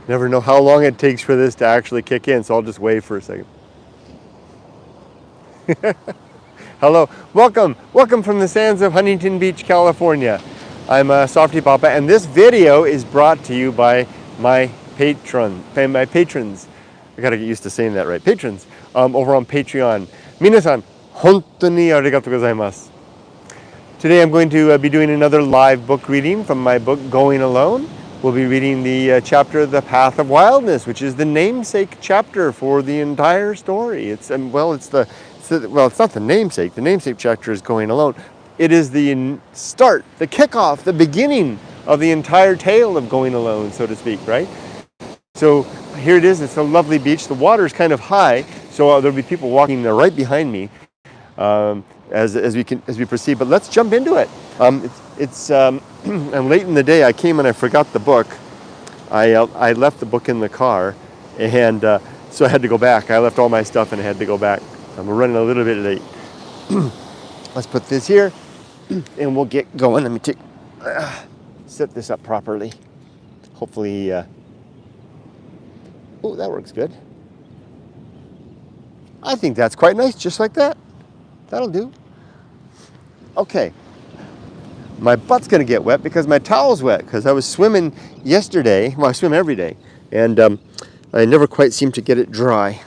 Never know how long it takes for this to actually kick in, so I'll just wait for a second. Hello, welcome from the sands of Huntington Beach, California. I'm softypapa, and this video is brought to you by my patrons. I gotta get used to saying that right. Patrons over on Patreon. Minasan, hontou ni arigatou gozaimasu. Today I'm going to be doing another live book reading from my book Going Alone. We'll be reading the chapter The Path of Wildness, which is the namesake chapter for the entire story. It's not the namesake. The namesake chapter is Going Alone. It is the start, the kickoff, the beginning of the entire tale of Going Alone, so to speak, right? So here it is. It's a lovely beach. The water is kind of high, so there'll be people walking there right behind me as we proceed. But let's jump into it. I'm late in the day. I came and I forgot the book. I left the book in the car, and so I had to go back. I left all my stuff and I had to go back. We're running a little bit late. Let's put this here, and we'll get going. Let me set this up properly. Hopefully, oh, that works good. I think that's quite nice, just like that. That'll do. Okay. My butt's going to get wet because my towel's wet, because I was swimming yesterday. Well, I swim every day, and I never quite seem to get it dry.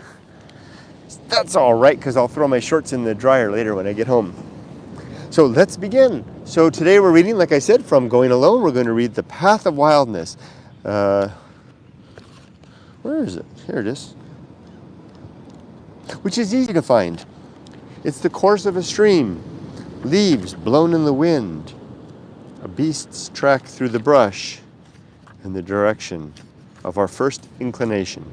That's all right, because I'll throw my shorts in the dryer later when I get home. So let's begin. So today we're reading, like I said, from Going Alone. We're going to read The Path of Wildness. Where is it? Here it is. Which is easy to find. It's the course of a stream, leaves blown in the wind, a beast's track through the brush, and the direction of our first inclination.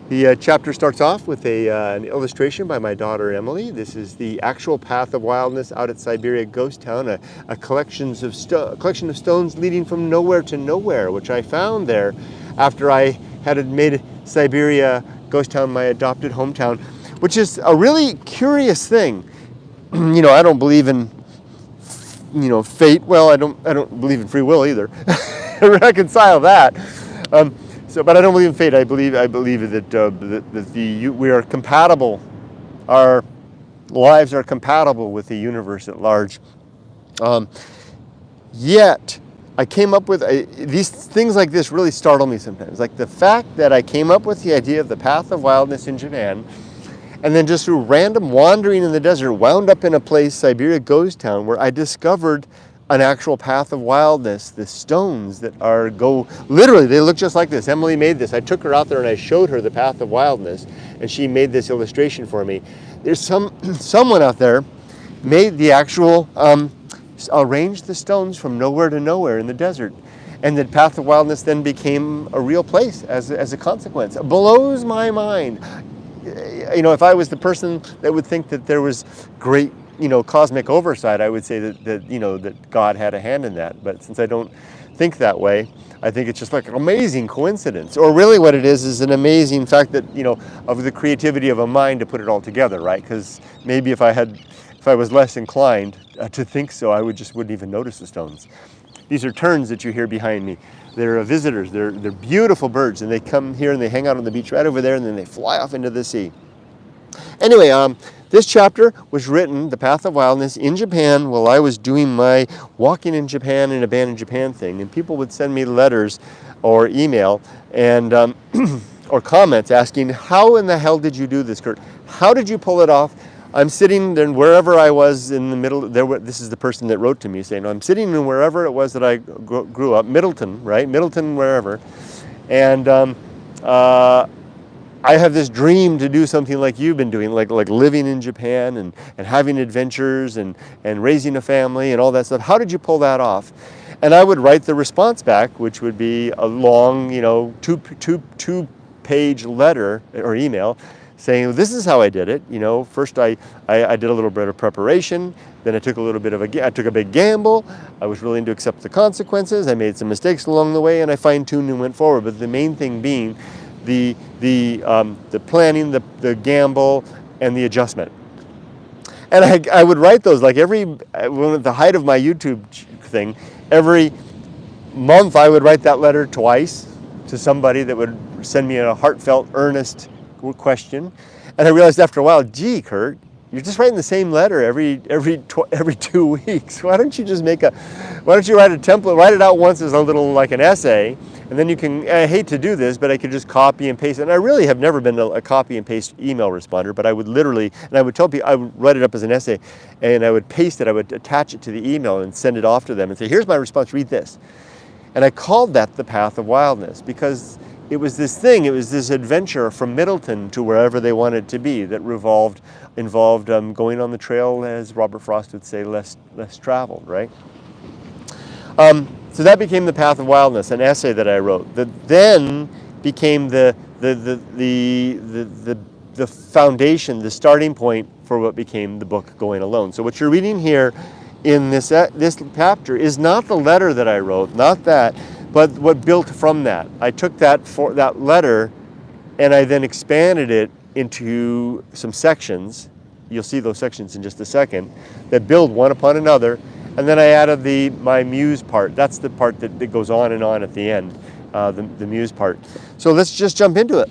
The chapter starts off with an illustration by my daughter Emily. This is the actual Path of Wildness out at Siberia Ghost Town, a collection of stones leading from nowhere to nowhere, which I found there after I had made Siberia Ghost Town my adopted hometown, which is a really curious thing. I don't believe in, fate. Well, I don't believe in free will either. Reconcile that. But I don't believe in fate. I believe that we are compatible. Our lives are compatible with the universe at large. Yet, I came up with these things like this really startle me sometimes. Like the fact that I came up with the idea of the Path of Wildness in Japan, and then just through random wandering in the desert, wound up in a place, Siberia Ghost Town, where I discovered an actual Path of Wildness. The stones that literally, they look just like this. Emily made this. I took her out there and I showed her the Path of Wildness, and she made this illustration for me. There's someone out there made the actual, arranged the stones from nowhere to nowhere in the desert. And the Path of Wildness then became a real place as a consequence. It blows my mind. If I was the person that would think that there was great cosmic oversight, I would say that God had a hand in that. But since I don't think that way, I think it's just like an amazing coincidence. Or really what it is an amazing fact that, of the creativity of a mind to put it all together, right? Because maybe if I was less inclined to think so, I wouldn't even notice the stones. These are terns that you hear behind me. They're visitors. They're beautiful birds, and they come here and they hang out on the beach right over there, and then they fly off into the sea. Anyway, this chapter was written, The Path of Wildness, in Japan while I was doing my Walking in Japan and Abandoned Japan thing. And people would send me letters or email and or comments asking, how in the hell did you do this, Kurt? How did you pull it off? I'm sitting there wherever I was in the middle. This is the person that wrote to me saying, I'm sitting in wherever it was that I grew up, Middleton, right? Middleton, wherever. And I have this dream to do something like you've been doing, like living in Japan and having adventures and raising a family and all that stuff. How did you pull that off? And I would write the response back, which would be a long, two-page letter or email saying, this is how I did it. First I did a little bit of preparation, then I took a big gamble. I was willing to accept the consequences. I made some mistakes along the way, and I fine-tuned and went forward. But the main thing being the planning, the gamble, and the adjustment. And I would write those like when at the height of my YouTube thing, every month I would write that letter twice to somebody that would send me a heartfelt, earnest question. And I realized after a while, gee, Kurt, you're just writing the same letter every 2 weeks. Why don't you write a template, write it out once as a little, like an essay, and then you can, I hate to do this, but I could just copy and paste it. And I really have never been a copy and paste email responder, but I would literally, and I would tell people, I would write it up as an essay, and I would paste it, I would attach it to the email and send it off to them and say, here's my response, read this. And I called that the Path of Wildness because it was this adventure from Middleton to wherever they wanted to be that involved going on the trail, as Robert Frost would say, less traveled, right? So that became the Path of Wildness, an essay that I wrote that then became the foundation, the starting point for what became the book Going Alone. So what you're reading here in this chapter is not the letter that I wrote, not that, but what built from that. I took that letter and I then expanded it into some sections. You'll see those sections in just a second, that build one upon another. And then I added my muse part. That's the part that goes on and on at the end, the muse part. So let's just jump into it.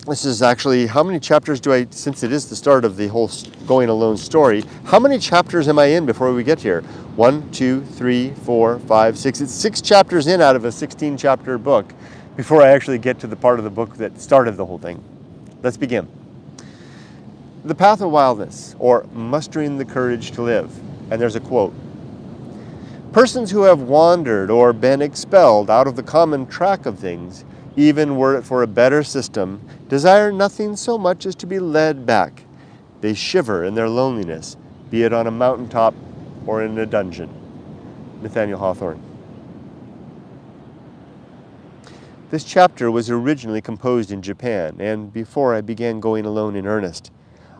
This is actually, how many chapters since it is the start of the whole Going Alone story, how many chapters am I in before we get here? 1, 2, 3, 4, 5, 6. It's 6 chapters in out of a 16-chapter book before I actually get to the part of the book that started the whole thing. Let's begin. The Path of Wildness, or Mustering the Courage to Live. And there's a quote. Persons who have wandered or been expelled out of the common track of things, even were it for a better system, desire nothing so much as to be led back. They shiver in their loneliness, be it on a mountaintop or in a dungeon. Nathaniel Hawthorne. This chapter was originally composed in Japan, and before I began going alone in earnest,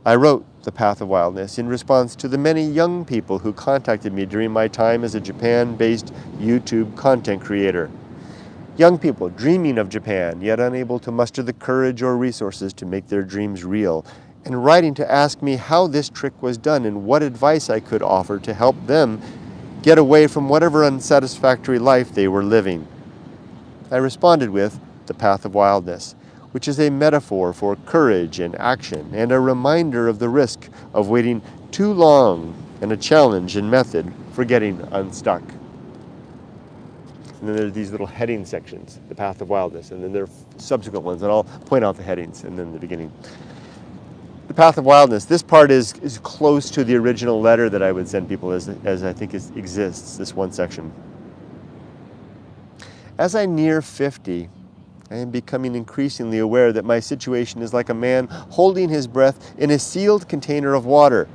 I wrote The Path of Wildness in response to the many young people who contacted me during my time as a Japan-based YouTube content creator. Young people dreaming of Japan, yet unable to muster the courage or resources to make their dreams real, and writing to ask me how this trick was done and what advice I could offer to help them get away from whatever unsatisfactory life they were living. I responded with The Path of Wildness, which is a metaphor for courage and action, and a reminder of the risk of waiting too long, and a challenge and method for getting unstuck. And then there's these little heading sections, The Path of Wildness, and then there are subsequent ones, and I'll point out the headings, and then the beginning. The Path of Wildness, this part is close to the original letter that I would send people as I think exists, this one section. As I near 50, I am becoming increasingly aware that my situation is like a man holding his breath in a sealed container of water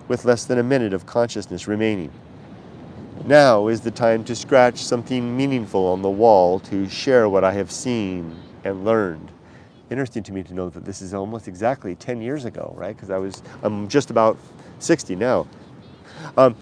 with less than a minute of consciousness remaining. Now is the time to scratch something meaningful on the wall, to share what I have seen and learned. Interesting to me to know that this is almost exactly 10 years ago, right? Because I'm just about 60 now. And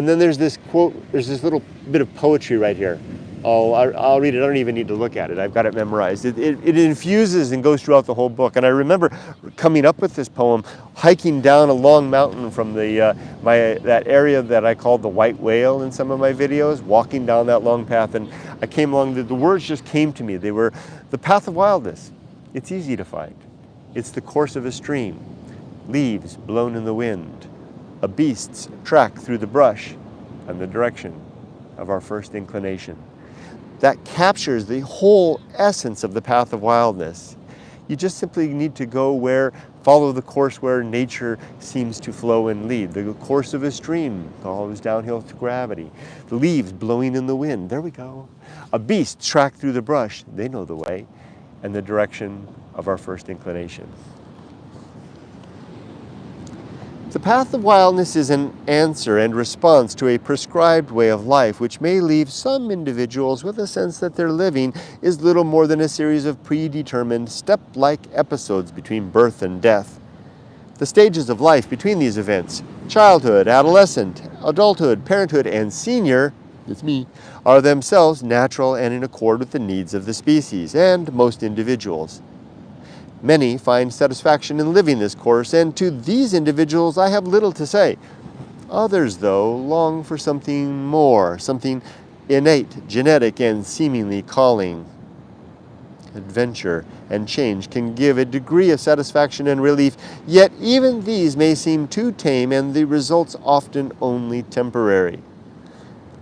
then there's this quote, there's this little bit of poetry right here. I'll read it. I don't even need to look at it. I've got it memorized. It infuses and goes throughout the whole book. And I remember coming up with this poem, hiking down a long mountain from that area that I called the White Whale in some of my videos, walking down that long path. And I came along, the words just came to me. They were the Path of Wildness. It's easy to find. It's the course of a stream, leaves blown in the wind, a beast's track through the brush, and the direction of our first inclination. That captures the whole essence of the Path of Wildness. You just simply need to follow the course where nature seems to flow and lead. The course of a stream follows downhill to gravity. The leaves blowing in the wind, there we go. A beast tracked through the brush, they know the way, and the direction of our first inclination. The Path of Wildness is an answer and response to a prescribed way of life, which may leave some individuals with a sense that their living is little more than a series of predetermined step-like episodes between birth and death. The stages of life between these events, childhood, adolescent, adulthood, parenthood, and senior, it's me, are themselves natural and in accord with the needs of the species and most individuals. Many find satisfaction in living this course, and to these individuals I have little to say. Others, though, long for something more, something innate, genetic, and seemingly calling. Adventure and change can give a degree of satisfaction and relief, yet even these may seem too tame and the results often only temporary.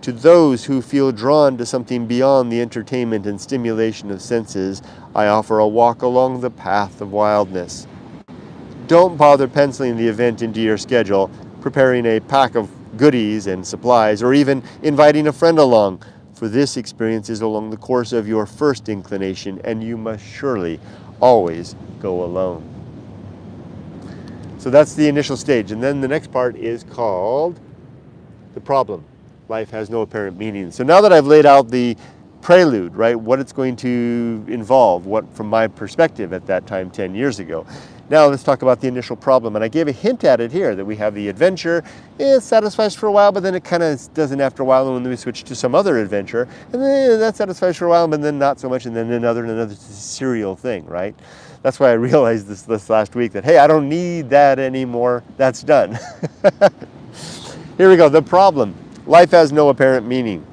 To those who feel drawn to something beyond the entertainment and stimulation of senses, I offer a walk along the path of wildness. Don't bother penciling the event into your schedule, preparing a pack of goodies and supplies, or even inviting a friend along, for this experience is along the course of your first inclination, and you must surely always go alone. So that's the initial stage, and then the next part is called the problem. Life has no apparent meaning. So now that I've laid out the prelude, right, what it's going to involve, what from my perspective at that time 10 years ago, now let's talk about the initial problem. And I gave a hint at it here, that we have the adventure. It satisfies for a while, but then it kind of doesn't after a while, and when we switch to some other adventure, and then that satisfies for a while, but then not so much, and then another and another. It's a serial thing, right? That's why I realized this last week that, hey, I don't need that anymore. That's done. Here we go, the problem. Life has no apparent meaning.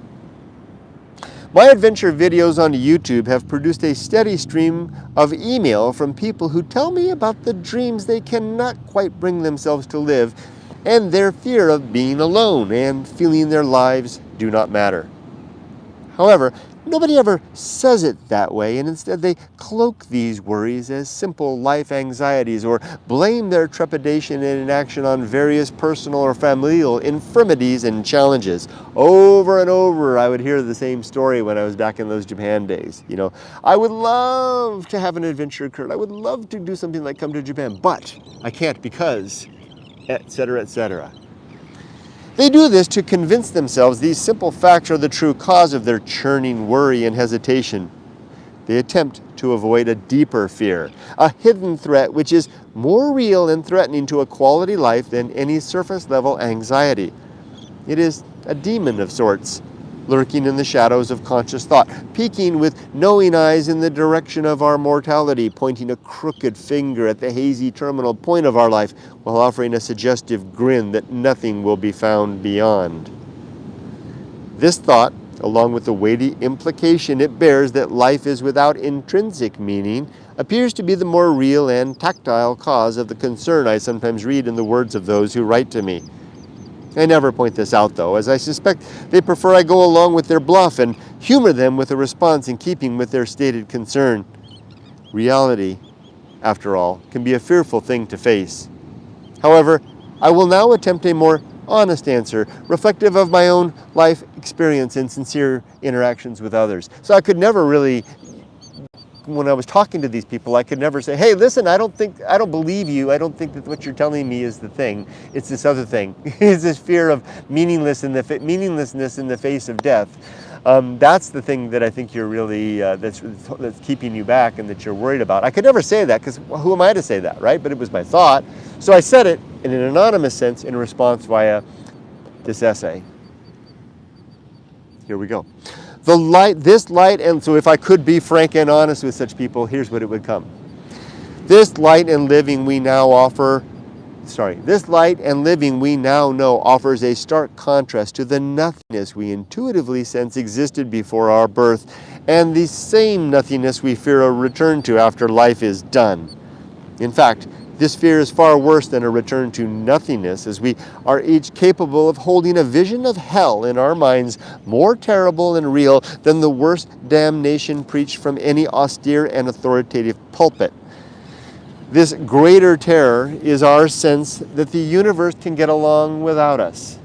My adventure videos on YouTube have produced a steady stream of email from people who tell me about the dreams they cannot quite bring themselves to live and their fear of being alone and feeling their lives do not matter. However, nobody ever says it that way, and instead they cloak these worries as simple life anxieties or blame their trepidation and inaction on various personal or familial infirmities and challenges. Over and over, I would hear the same story when I was back in those Japan days. You know, I would love to have an adventure occur. I would love to do something like come to Japan, but I can't because, etc., etc. They do this to convince themselves these simple facts are the true cause of their churning worry and hesitation. They attempt to avoid a deeper fear, a hidden threat which is more real and threatening to a quality life than any surface-level anxiety. It is a demon of sorts, lurking in the shadows of conscious thought, peeking with knowing eyes in the direction of our mortality, pointing a crooked finger at the hazy terminal point of our life, while offering a suggestive grin that nothing will be found beyond. This thought, along with the weighty implication it bears that life is without intrinsic meaning, appears to be the more real and tactile cause of the concern I sometimes read in the words of those who write to me. I never point this out, though, as I suspect they prefer I go along with their bluff and humor them with a response in keeping with their stated concern. Reality, after all, can be a fearful thing to face. However, I will now attempt a more honest answer, reflective of my own life experience and sincere interactions with others. So I could never really, when I was talking to these people, I could never say, hey, listen, I don't believe you. I don't think that what you're telling me is the thing. It's this other thing. It's this fear of meaninglessness in the face of death. That's the thing that I think you're really, that's keeping you back and that you're worried about. I could never say that because who am I to say that, right? But it was my thought. So I said it in an anonymous sense in response via this essay. Here we go. This light, and so if I could be frank and honest with such people, here's what it would come. This light and living we now know offers a stark contrast to the nothingness we intuitively sense existed before our birth, and the same nothingness we fear a return to after life is done. In fact, this fear is far worse than a return to nothingness, as we are each capable of holding a vision of hell in our minds more terrible and real than the worst damnation preached from any austere and authoritative pulpit. This greater terror is our sense that the universe can get along without us,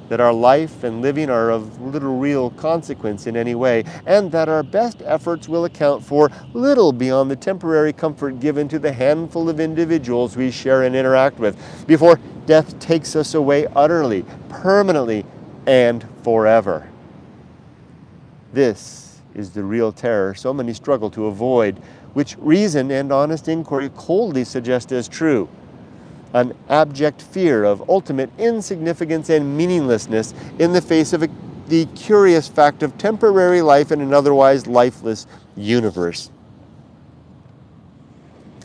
that our life and living are of little real consequence in any way, and that our best efforts will account for little beyond the temporary comfort given to the handful of individuals we share and interact with, before death takes us away utterly, permanently, and forever. This is the real terror so many struggle to avoid, which reason and honest inquiry coldly suggest as true. An abject fear of ultimate insignificance and meaninglessness in the face of the curious fact of temporary life in an otherwise lifeless universe.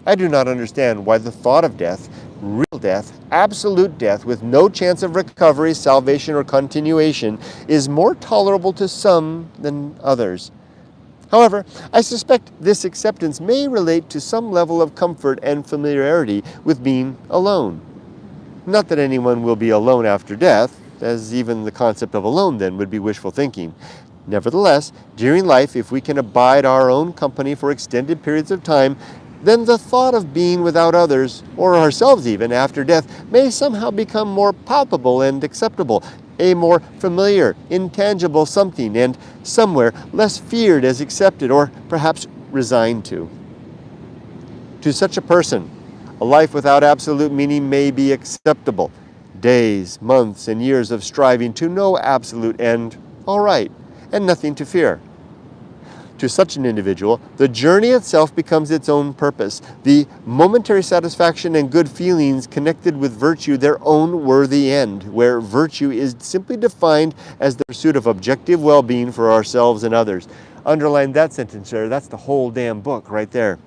I do not understand why the thought of death, real death, absolute death, with no chance of recovery, salvation, or continuation, is more tolerable to some than others. However, I suspect this acceptance may relate to some level of comfort and familiarity with being alone. Not that anyone will be alone after death, as even the concept of alone then would be wishful thinking. Nevertheless, during life, if we can abide our own company for extended periods of time, then the thought of being without others, or ourselves even, after death may somehow become more palpable and acceptable, a more familiar, intangible something, and somewhere less feared as accepted, or perhaps resigned to. To such a person, a life without absolute meaning may be acceptable. Days, months, and years of striving to no absolute end, all right, and nothing to fear. To such an individual, the journey itself becomes its own purpose, the momentary satisfaction and good feelings connected with virtue their own worthy end, where virtue is simply defined as the pursuit of objective well-being for ourselves and others. Underline that sentence there, that's the whole damn book right there.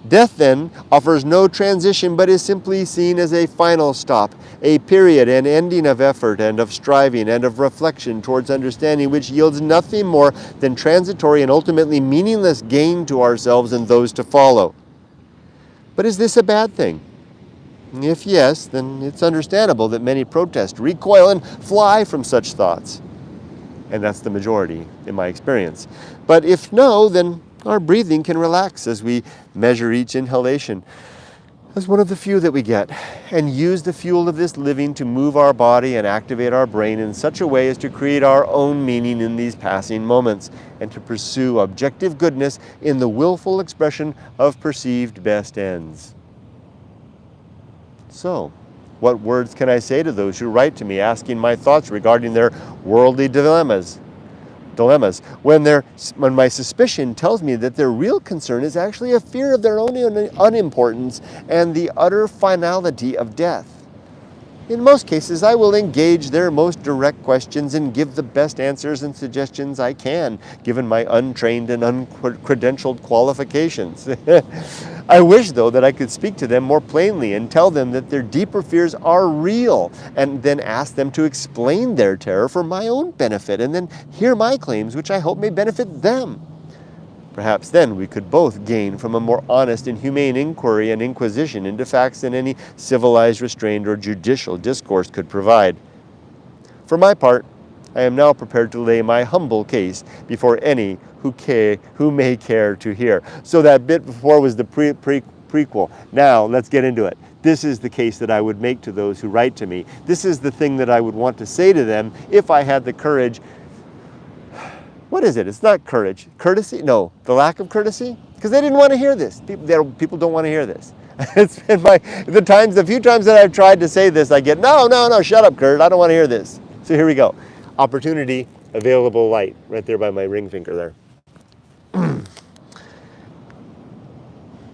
Death, then, offers no transition, but is simply seen as a final stop, a period and ending of effort and of striving and of reflection towards understanding, which yields nothing more than transitory and ultimately meaningless gain to ourselves and those to follow. But is this a bad thing? If yes, then it's understandable that many protest, recoil, and fly from such thoughts. And that's the majority, in my experience. But if no, then our breathing can relax as we measure each inhalation as one of the few that we get, and use the fuel of this living to move our body and activate our brain in such a way as to create our own meaning in these passing moments, and to pursue objective goodness in the willful expression of perceived best ends. So, what words can I say to those who write to me asking my thoughts regarding their worldly dilemmas, when my suspicion tells me that their real concern is actually a fear of their own unimportance and the utter finality of death? In most cases, I will engage their most direct questions and give the best answers and suggestions I can, given my untrained and uncredentialed qualifications. I wish, though, that I could speak to them more plainly and tell them that their deeper fears are real, and then ask them to explain their terror for my own benefit, and then hear my claims, which I hope may benefit them. Perhaps then we could both gain from a more honest and humane inquiry and inquisition into facts than any civilized, restrained, or judicial discourse could provide. For my part, I am now prepared to lay my humble case before any who may care to hear. So that bit before was the prequel. Now let's get into it. This is the case that I would make to those who write to me. This is the thing that I would want to say to them if I had the courage. What is it? It's not courage. Courtesy? No. The lack of courtesy? Because they didn't want to hear this. People don't want to hear this. It's been the few times that I've tried to say this, I get, no, shut up, Kurt. I don't want to hear this. So here we go. Opportunity, available light, right there by my ring finger there.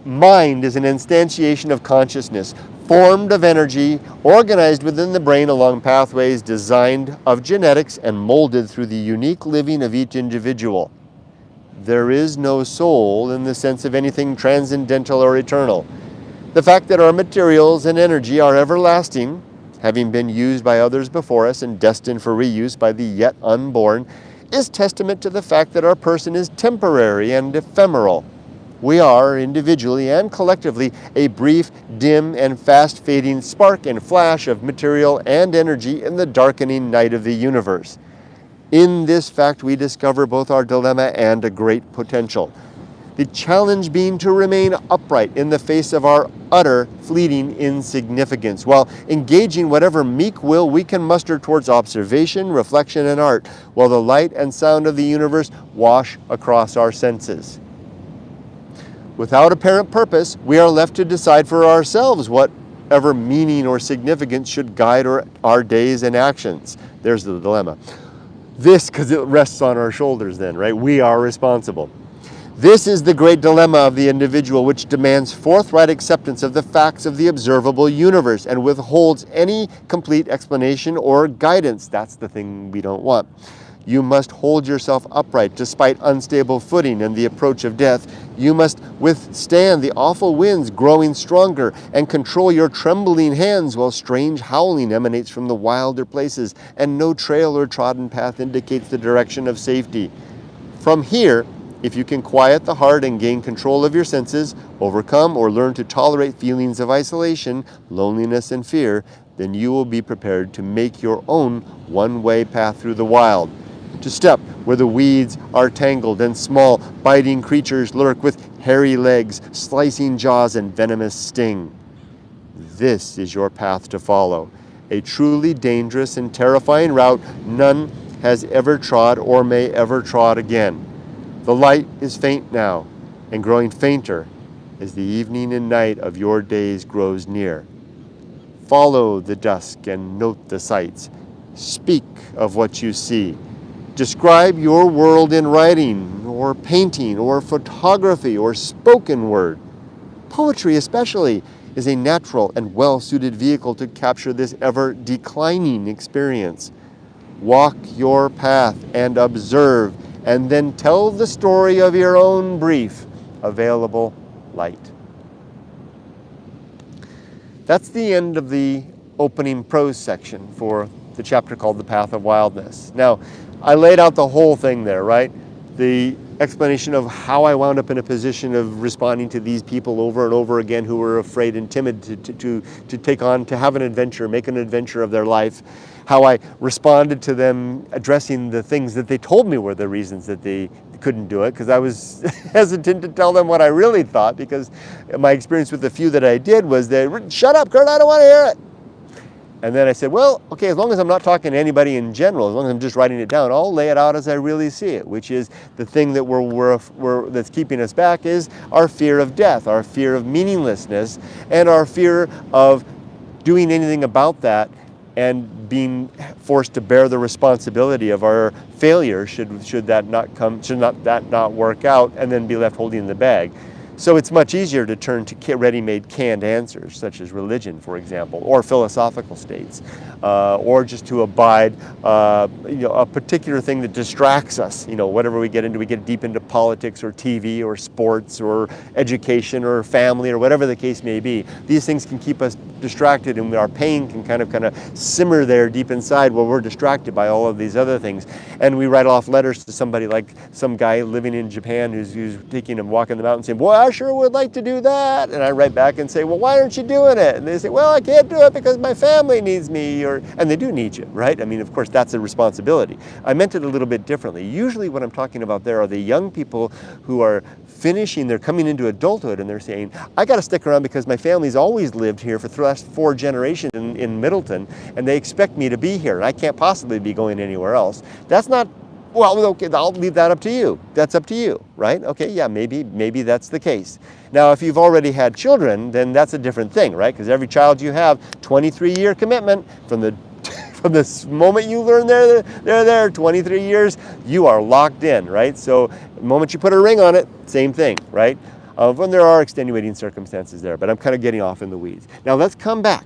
Mind is an instantiation of consciousness, formed of energy, organized within the brain along pathways designed of genetics and molded through the unique living of each individual. There is no soul in the sense of anything transcendental or eternal. The fact that our materials and energy are everlasting, having been used by others before us and destined for reuse by the yet unborn, is testament to the fact that our person is temporary and ephemeral. We are, individually and collectively, a brief, dim, and fast-fading spark and flash of material and energy in the darkening night of the universe. In this fact, we discover both our dilemma and a great potential. The challenge being to remain upright in the face of our utter, fleeting insignificance, while engaging whatever meek will we can muster towards observation, reflection, and art, while the light and sound of the universe wash across our senses. Without apparent purpose, we are left to decide for ourselves whatever meaning or significance should guide our days and actions. There's the dilemma. This, because it rests on our shoulders then, right? We are responsible. This is the great dilemma of the individual, which demands forthright acceptance of the facts of the observable universe and withholds any complete explanation or guidance. That's the thing we don't want. You must hold yourself upright despite unstable footing and the approach of death. You must withstand the awful winds growing stronger and control your trembling hands while strange howling emanates from the wilder places and no trail or trodden path indicates the direction of safety. From here, if you can quiet the heart and gain control of your senses, overcome or learn to tolerate feelings of isolation, loneliness, and fear, then you will be prepared to make your own one-way path through the wild. To step where the weeds are tangled and small, biting creatures lurk with hairy legs, slicing jaws, and venomous sting. This is your path to follow, a truly dangerous and terrifying route none has ever trod or may ever trod again. The light is faint now, and growing fainter as the evening and night of your days grows near. Follow the dusk and note the sights. Speak of what you see. Describe your world in writing, or painting, or photography, or spoken word. Poetry especially is a natural and well-suited vehicle to capture this ever-declining experience. Walk your path and observe, and then tell the story of your own brief, available light. That's the end of the opening prose section for the chapter called The Path of Wildness. Now, I laid out the whole thing there, right? The explanation of how I wound up in a position of responding to these people over and over again who were afraid and timid to take on, to have an adventure, make an adventure of their life. How I responded to them addressing the things that they told me were the reasons that they couldn't do it, because I was hesitant to tell them what I really thought, because my experience with the few that I did was that, shut up, Kurt, I don't want to hear it. And then I said, well, okay, as long as I'm not talking to anybody in general, as long as I'm just writing it down, I'll lay it out as I really see it, which is the thing that that's keeping us back is our fear of death, our fear of meaninglessness, and our fear of doing anything about that and being forced to bear the responsibility of our failure should that not work out, and then be left holding the bag. So it's much easier to turn to ready-made canned answers, such as religion, for example, or philosophical states, or just to abide, a particular thing that distracts us. Whatever we get deep into politics or TV or sports or education or family or whatever the case may be. These things can keep us distracted, and our pain can kind of simmer there deep inside while we're distracted by all of these other things. And we write off letters to somebody like some guy living in Japan who's taking him walking the mountain saying, boy, I sure would like to do that. And I write back and say, well, why aren't you doing it? And they say, well, I can't do it because my family needs me. And they do need you, right? I mean, of course, that's a responsibility. I meant it a little bit differently. Usually what I'm talking about there are the young people who are they're coming into adulthood, and they're saying, I got to stick around because my family's always lived here for the last 4 generations in Middleton, and they expect me to be here, and I can't possibly be going anywhere else. That's not, well, okay, I'll leave that up to you. That's up to you, right? Okay, yeah, maybe that's the case. Now, if you've already had children, then that's a different thing, right? Because every child you have, 23-year commitment from the moment you learn they're there, 23 years, you are locked in, right? So the moment you put a ring on it, same thing, right? When there are extenuating circumstances there, but I'm kind of getting off in the weeds. Now let's come back.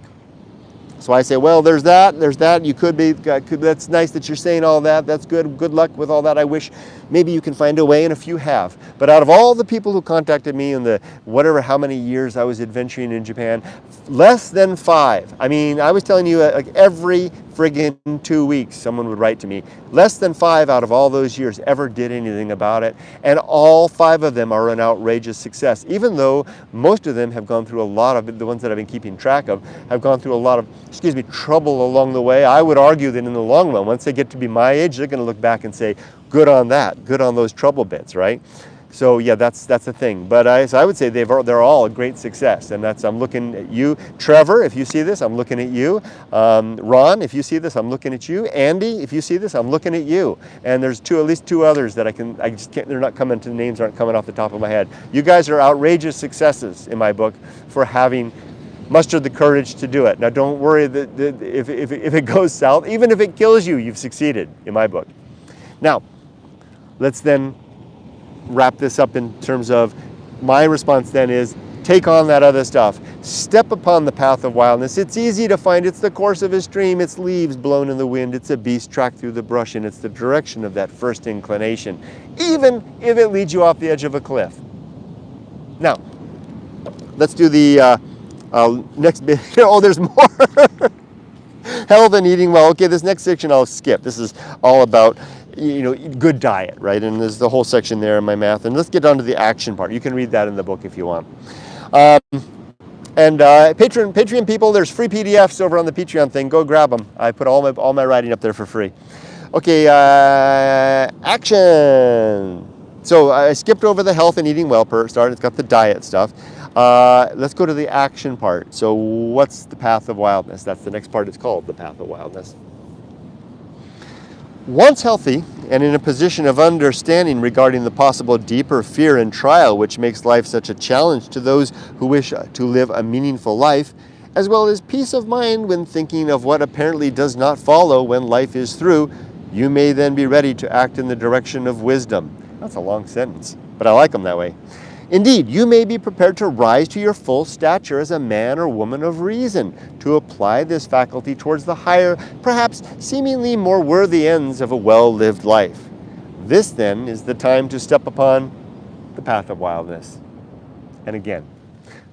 So I say, well, there's that. You could be, that's nice that you're saying all that. That's good. Good luck with all that. I wish maybe you can find a way, and a few have. But out of all the people who contacted me in the how many years I was adventuring in Japan, less than 5. I mean, I was telling you, like every friggin' 2 weeks, someone would write to me. Less than 5 out of all those years ever did anything about it. And all 5 of them are an outrageous success, even though most of them have gone through a lot of, the ones that I've been keeping track of, have gone through a lot of, trouble along the way. I would argue that in the long run, once they get to be my age, they're going to look back and say, good on that, good on those trouble bits, right? So yeah, that's the thing. But I would say they're all a great success, and I'm looking at you, Trevor. If you see this, I'm looking at you. Ron, if you see this, I'm looking at you. Andy, if you see this, I'm looking at you. And there's at least 2 others that I just can't. They're not coming to the names, aren't coming off the top of my head. You guys are outrageous successes in my book for having mustered the courage to do it. Now, don't worry that if it goes south, even if it kills you, you've succeeded in my book. Now, let's then wrap this up in terms of my response then is, take on that other stuff. Step upon the path of wildness. It's easy to find. It's the course of a stream. It's leaves blown in the wind. It's a beast tracked through the brush, and it's the direction of that first inclination, even if it leads you off the edge of a cliff. Now, let's do the next bit. Oh, there's more. Health and eating well. Okay, this next section I'll skip. This is all about, good diet, right? And there's the whole section there in my math. And let's get on to the action part. You can read that in the book if you want. Patreon people, there's free PDFs over on the Patreon thing. Go grab them. I put all my writing up there for free. Okay, action. So I skipped over the health and eating well part. It's got the diet stuff. Let's go to the action part. So what's the path of wildness? That's the next part. It's called the path of wildness. Once healthy and in a position of understanding regarding the possible deeper fear and trial which makes life such a challenge to those who wish to live a meaningful life, as well as peace of mind when thinking of what apparently does not follow when life is through, you may then be ready to act in the direction of wisdom. That's a long sentence, but I like them that way. Indeed, you may be prepared to rise to your full stature as a man or woman of reason, to apply this faculty towards the higher, perhaps seemingly more worthy ends of a well-lived life. This, then, is the time to step upon the path of wildness. And again,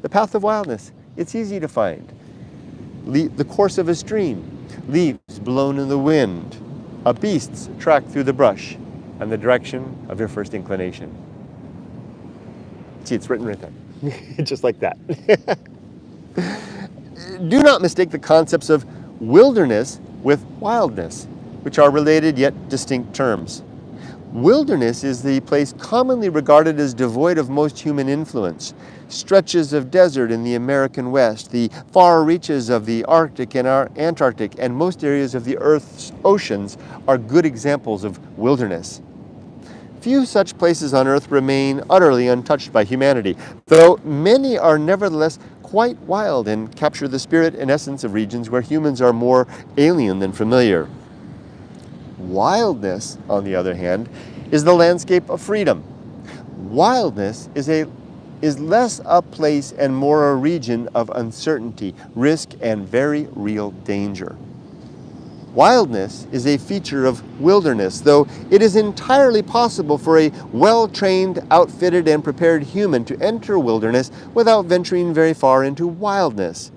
the path of wildness, it's easy to find. The course of a stream, leaves blown in the wind, a beast's track through the brush, and the direction of your first inclination. See, it's written right there, just like that. Do not mistake the concepts of wilderness with wildness, which are related yet distinct terms. Wilderness is the place commonly regarded as devoid of most human influence. Stretches of desert in the American West, the far reaches of the Arctic and Antarctic, and most areas of the Earth's oceans are good examples of wilderness. Few such places on Earth remain utterly untouched by humanity, though many are nevertheless quite wild and capture the spirit and essence of regions where humans are more alien than familiar. Wildness, on the other hand, is the landscape of freedom. Wildness is less a place and more a region of uncertainty, risk, and very real danger. Wildness is a feature of wilderness, though it is entirely possible for a well-trained, outfitted, and prepared human to enter wilderness without venturing very far into wildness.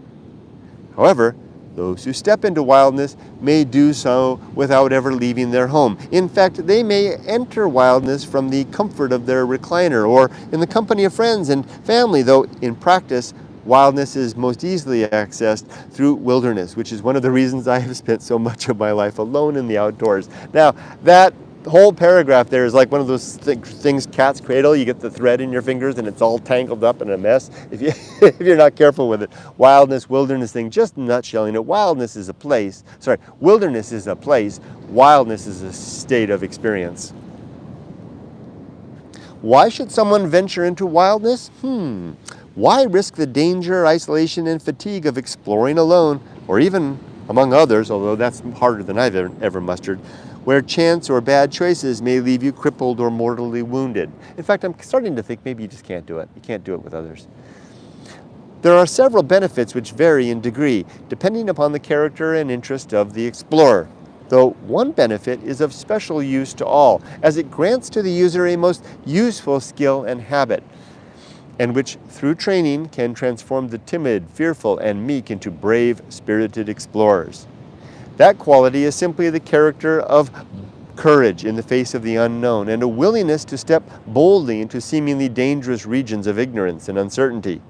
However, those who step into wildness may do so without ever leaving their home. In fact, they may enter wildness from the comfort of their recliner or in the company of friends and family, though in practice, wildness is most easily accessed through wilderness, which is one of the reasons I have spent so much of my life alone in the outdoors. Now, that whole paragraph there is like one of those things cats cradle. You get the thread in your fingers and it's all tangled up in a mess if you're not careful with it. Wildness, wilderness thing, just nutshelling it. Wilderness is a place, wildness is a state of experience. Why should someone venture into wildness? Why risk the danger, isolation, and fatigue of exploring alone, or even among others, although that's harder than I've ever mustered, where chance or bad choices may leave you crippled or mortally wounded? In fact, I'm starting to think maybe you just can't do it. You can't do it with others. There are several benefits which vary in degree, depending upon the character and interest of the explorer. Though one benefit is of special use to all, as it grants to the user a most useful skill and habit, and which through training can transform the timid, fearful, and meek into brave, spirited explorers. That quality is simply the character of courage in the face of the unknown and a willingness to step boldly into seemingly dangerous regions of ignorance and uncertainty,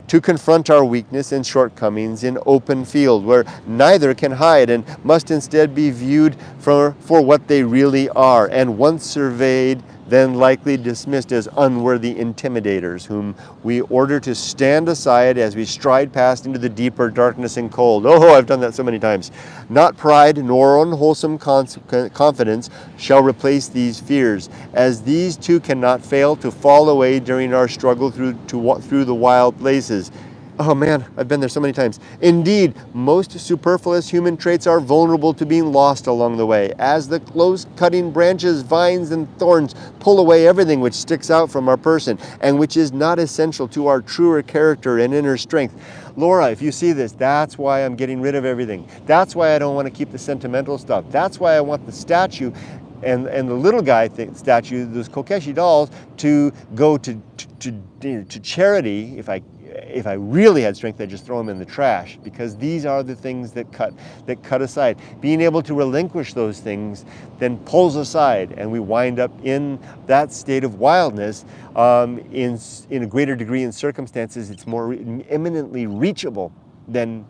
to confront our weakness and shortcomings in open field where neither can hide and must instead be viewed for what they really are, and once surveyed, then likely dismissed as unworthy intimidators, whom we order to stand aside as we stride past into the deeper darkness and cold. Oh, I've done that so many times. Not pride nor unwholesome confidence shall replace these fears, as these too cannot fail to fall away during our struggle through the wild places. Oh man, I've been there so many times. Indeed, most superfluous human traits are vulnerable to being lost along the way, as the close-cutting branches, vines, and thorns pull away everything which sticks out from our person, and which is not essential to our truer character and inner strength. Laura, if you see this, that's why I'm getting rid of everything. That's why I don't want to keep the sentimental stuff. That's why I want the statue and the little guy statue, those Kokeshi dolls, to go to charity. If I really had strength, I'd just throw them in the trash, because these are the things that cut aside. Being able to relinquish those things then pulls aside, and we wind up in that state of wildness in a greater degree in circumstances it's more imminently reachable than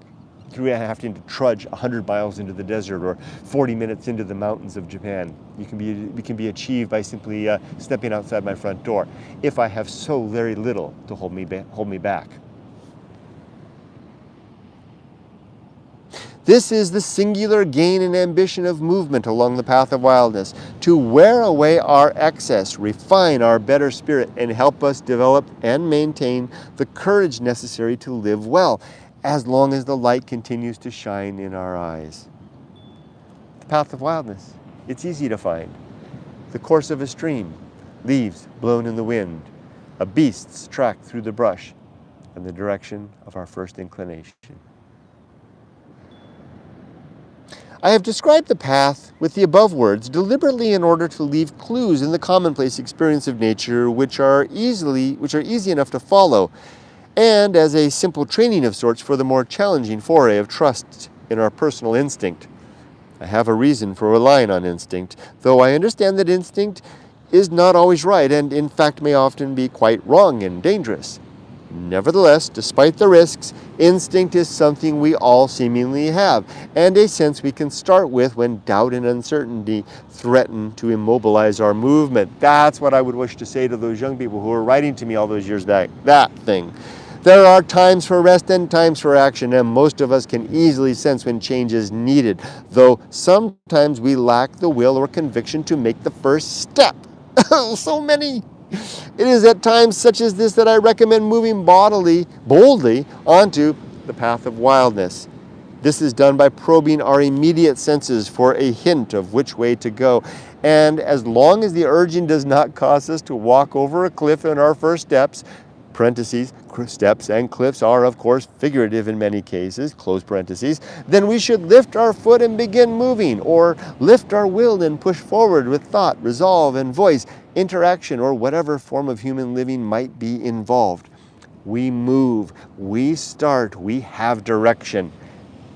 through having to trudge 100 miles into the desert or 40 minutes into the mountains of Japan. We can be achieved by simply stepping outside my front door, if I have so very little to hold me back. This is the singular gain and ambition of movement along the path of wildness, to wear away our excess, refine our better spirit, and help us develop and maintain the courage necessary to live well, as long as the light continues to shine in our eyes. The path of wildness, it's easy to find. The course of a stream, leaves blown in the wind, a beast's track through the brush, and the direction of our first inclination. I have described the path with the above words deliberately in order to leave clues in the commonplace experience of nature which are easy enough to follow, and as a simple training of sorts for the more challenging foray of trust in our personal instinct. I have a reason for relying on instinct, though I understand that instinct is not always right, and in fact may often be quite wrong and dangerous. Nevertheless, despite the risks, instinct is something we all seemingly have, and a sense we can start with when doubt and uncertainty threaten to immobilize our movement. That's what I would wish to say to those young people who were writing to me all those years back. That thing. There are times for rest and times for action, and most of us can easily sense when change is needed, though sometimes we lack the will or conviction to make the first step. So many. It is at times such as this that I recommend moving boldly onto the path of wildness. This is done by probing our immediate senses for a hint of which way to go. And as long as the urging does not cause us to walk over a cliff in our first steps, parentheses, steps and cliffs are of course figurative in many cases, close parentheses, then we should lift our foot and begin moving, or lift our will and push forward with thought, resolve, and voice, interaction, or whatever form of human living might be involved. We move, we start, we have direction.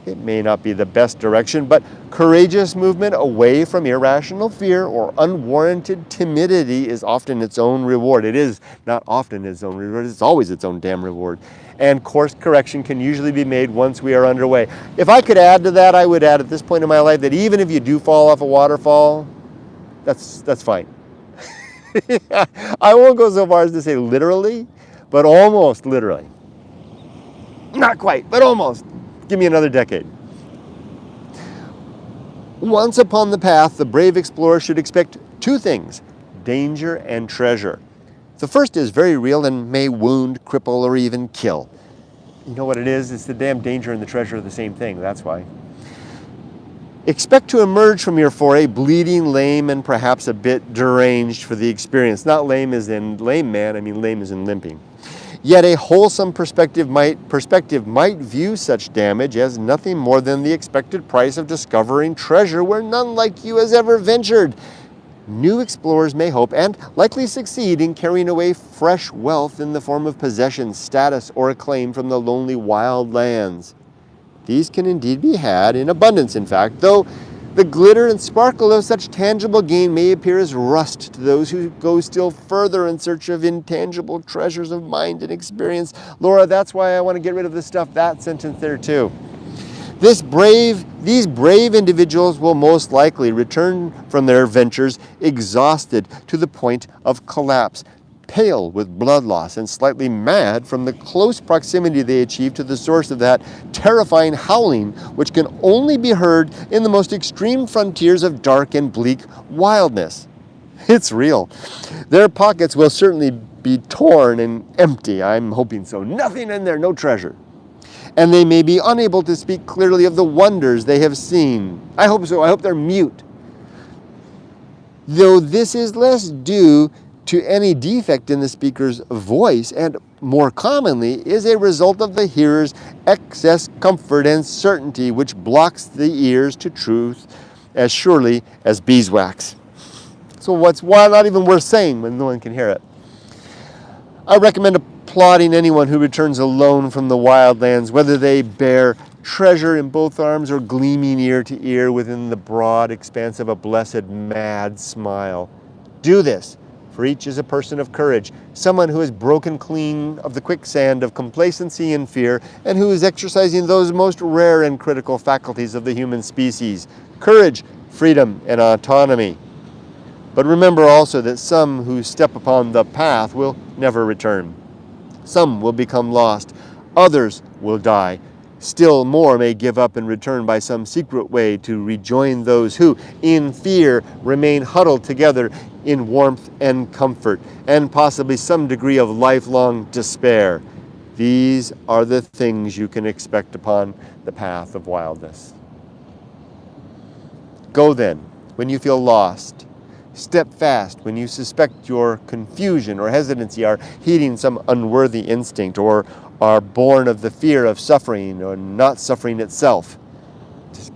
It may not be the best direction, but courageous movement away from irrational fear or unwarranted timidity is often its own reward. It is not often its own reward, it's always its own damn reward. And course correction can usually be made once we are underway. If I could add to that, I would add at this point in my life that even if you do fall off a waterfall, that's fine. I won't go so far as to say literally, but almost literally. Not quite, but almost. Give me another decade. Once upon the path, the brave explorer should expect two things: danger and treasure. The first is very real and may wound, cripple, or even kill. You know what it is? It's the damn danger and the treasure are the same thing, that's why. Expect to emerge from your foray bleeding, lame, and perhaps a bit deranged for the experience. Not lame as in lame man, I mean lame as in limping. Yet a wholesome perspective might view such damage as nothing more than the expected price of discovering treasure where none like you has ever ventured. New explorers may hope, and likely succeed, in carrying away fresh wealth in the form of possession, status, or acclaim from the lonely wild lands. These can indeed be had, in abundance in fact, though the glitter and sparkle of such tangible gain may appear as rust to those who go still further in search of intangible treasures of mind and experience. Laura, that's why I want to get rid of this stuff, that sentence there too. These brave individuals will most likely return from their ventures exhausted to the point of collapse, pale with blood loss and slightly mad from the close proximity they achieve to the source of that terrifying howling which can only be heard in the most extreme frontiers of dark and bleak wildness. It's real. Their pockets will certainly be torn and empty. I'm hoping so. Nothing in there, no treasure. And they may be unable to speak clearly of the wonders they have seen. I hope so. I hope they're mute. Though this is less due to any defect in the speaker's voice, and more commonly is a result of the hearer's excess comfort and certainty, which blocks the ears to truth as surely as beeswax. So why not even worth saying when no one can hear it? I recommend applauding anyone who returns alone from the wildlands, whether they bear treasure in both arms or gleaming ear to ear within the broad expanse of a blessed mad smile. Do this, for each is a person of courage, someone who has broken clean of the quicksand of complacency and fear, and who is exercising those most rare and critical faculties of the human species: courage, freedom, and autonomy. But remember also that some who step upon the path will never return. Some will become lost. Others will die. Still more may give up and return by some secret way to rejoin those who, in fear, remain huddled together in warmth and comfort, and possibly some degree of lifelong despair. These are the things you can expect upon the path of wildness. Go then, when you feel lost. Step fast when you suspect your confusion or hesitancy are heeding some unworthy instinct, or are born of the fear of suffering or not suffering itself.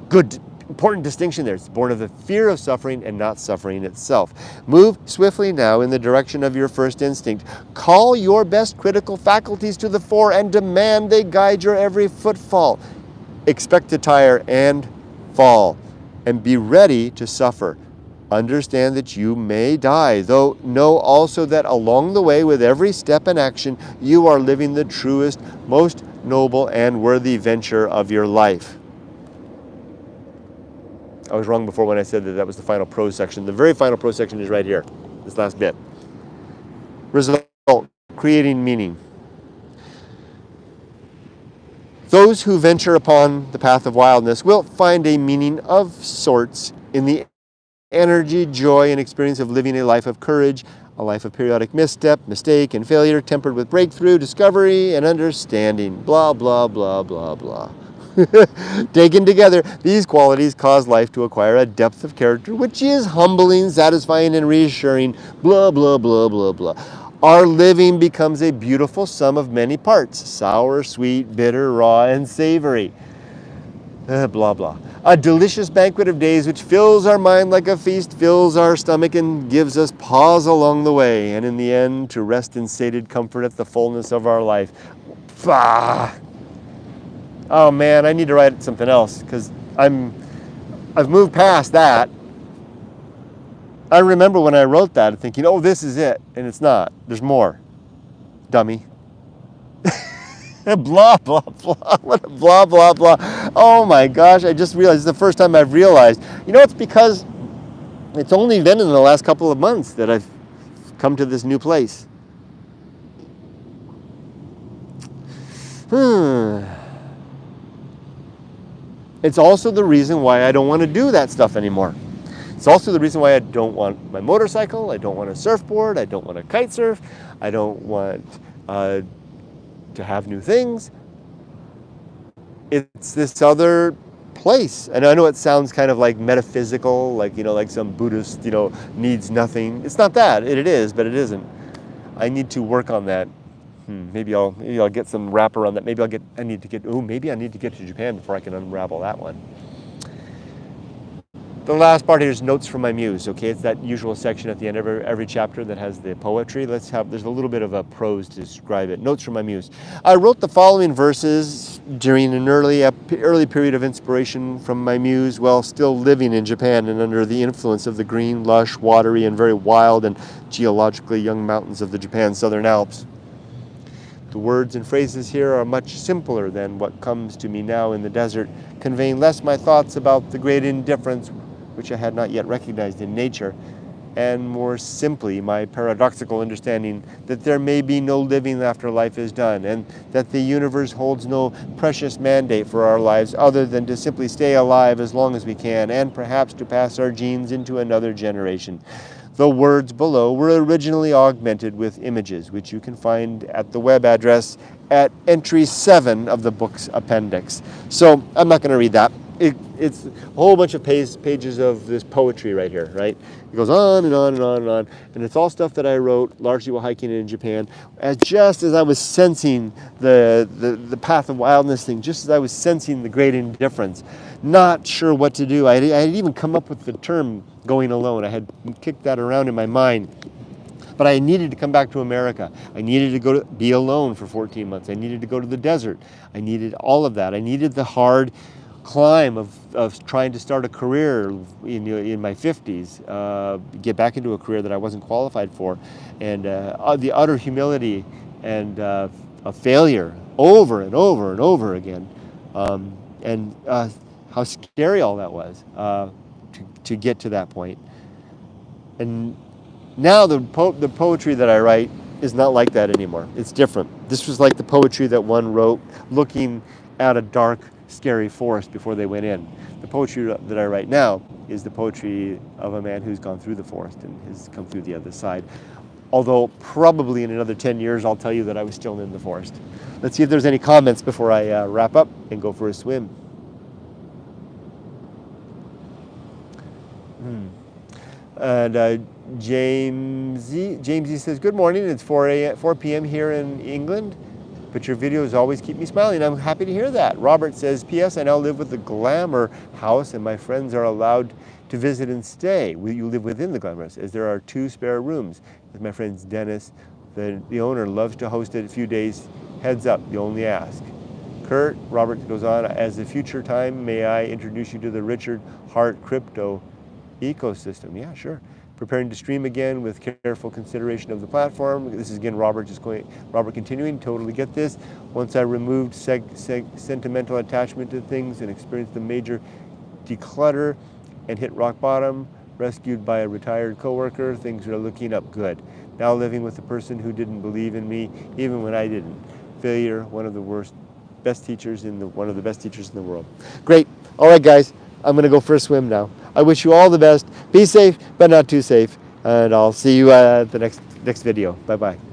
Good, important distinction there. It's born of the fear of suffering and not suffering itself. Move swiftly now in the direction of your first instinct. Call your best critical faculties to the fore and demand they guide your every footfall. Expect to tire and fall, and be ready to suffer. Understand that you may die, though know also that along the way, with every step and action, you are living the truest, most noble, and worthy venture of your life. I was wrong before when I said that was the final prose section. The very final prose section is right here, this last bit. Result, creating meaning. Those who venture upon the path of wildness will find a meaning of sorts in the energy, joy, and experience of living a life of courage, a life of periodic misstep, mistake, and failure, tempered with breakthrough, discovery, and understanding. Blah, blah, blah, blah, blah. Taken together, these qualities cause life to acquire a depth of character which is humbling, satisfying, and reassuring. Blah, blah, blah, blah, blah. Our living becomes a beautiful sum of many parts: sour, sweet, bitter, raw, and savory. Blah, blah. A delicious banquet of days which fills our mind like a feast, fills our stomach, and gives us pause along the way, and in the end to rest in sated comfort at the fullness of our life. Bah! Oh man, I need to write something else, because I've moved past that. I remember when I wrote that thinking, oh, this is it, and it's not. There's more. Dummy. Blah, blah, blah. What a blah, blah, blah. Oh my gosh, I just realized, it's the first time I've realized. You know, it's because it's only been in the last couple of months that I've come to this new place. It's also the reason why I don't want to do that stuff anymore. It's also the reason why I don't want my motorcycle, I don't want a surfboard, I don't want to kite surf, I don't want to have new things. It's this other place. And I know it sounds kind of like metaphysical, like, you know, like some Buddhist, you know, needs nothing. It's not that. It is, but it isn't. I need to work on that. Maybe I'll get some wrap around that. Maybe I need to get to Japan before I can unravel that one. The last part here is notes from my muse. Okay, it's that usual section at the end of every chapter that has the poetry. There's a little bit of a prose to describe it. Notes from my muse. I wrote the following verses during an early period of inspiration from my muse while still living in Japan and under the influence of the green, lush, watery, and very wild and geologically young mountains of the Japan Southern Alps. The words and phrases here are much simpler than what comes to me now in the desert, conveying less my thoughts about the great indifference which I had not yet recognized in nature, and more simply, my paradoxical understanding that there may be no living after life is done, and that the universe holds no precious mandate for our lives other than to simply stay alive as long as we can, and perhaps to pass our genes into another generation. The words below were originally augmented with images, which you can find at the web address at entry 7 of the book's appendix. So I'm not going to read that. It's a whole bunch of pages of this poetry right here, right? It goes on and on and on and on. And it's all stuff that I wrote largely while hiking in Japan. Just as I was sensing the Path of Wildness thing, just as I was sensing the great indifference, not sure what to do. I had even come up with the term going alone. I had kicked that around in my mind. But I needed to come back to America. I needed to be alone for 14 months. I needed to go to the desert. I needed all of that. I needed the hard climb of trying to start a career in my 50s, get back into a career that I wasn't qualified for, and the utter humility and a failure over and over and over again, and how scary all that was to get to that point. And now the poetry that I write is not like that anymore. It's different. This was like the poetry that one wrote looking at a dark, scary forest before they went in. The poetry that I write now is the poetry of a man who's gone through the forest and has come through the other side. Although probably in another 10 years I'll tell you that I was still in the forest. Let's see if there's any comments before I wrap up and go for a swim. And Jamesy says, good morning, it's 4 p.m. here in England, but your videos always keep me smiling. I'm happy to hear that. Robert says, P.S. I now live with the Glamour house and my friends are allowed to visit and stay. You live within the Glamour house, as there are 2 spare rooms. With my friends Dennis, the owner, loves to host it a few days. Heads up, you only ask. Kurt, Robert goes on, as a future time, may I introduce you to the Richard Hart crypto ecosystem? Yeah, sure. Preparing to stream again with careful consideration of the platform. This is again Robert continuing, totally get this. Once I removed sentimental attachment to things and experienced a major declutter and hit rock bottom, rescued by a retired coworker, things are looking up good. Now living with a person who didn't believe in me, even when I didn't. Failure, one of the best teachers in the world. Great. All right, guys. I'm going to go for a swim now. I wish you all the best. Be safe, but not too safe. And I'll see you at the next video. Bye-bye.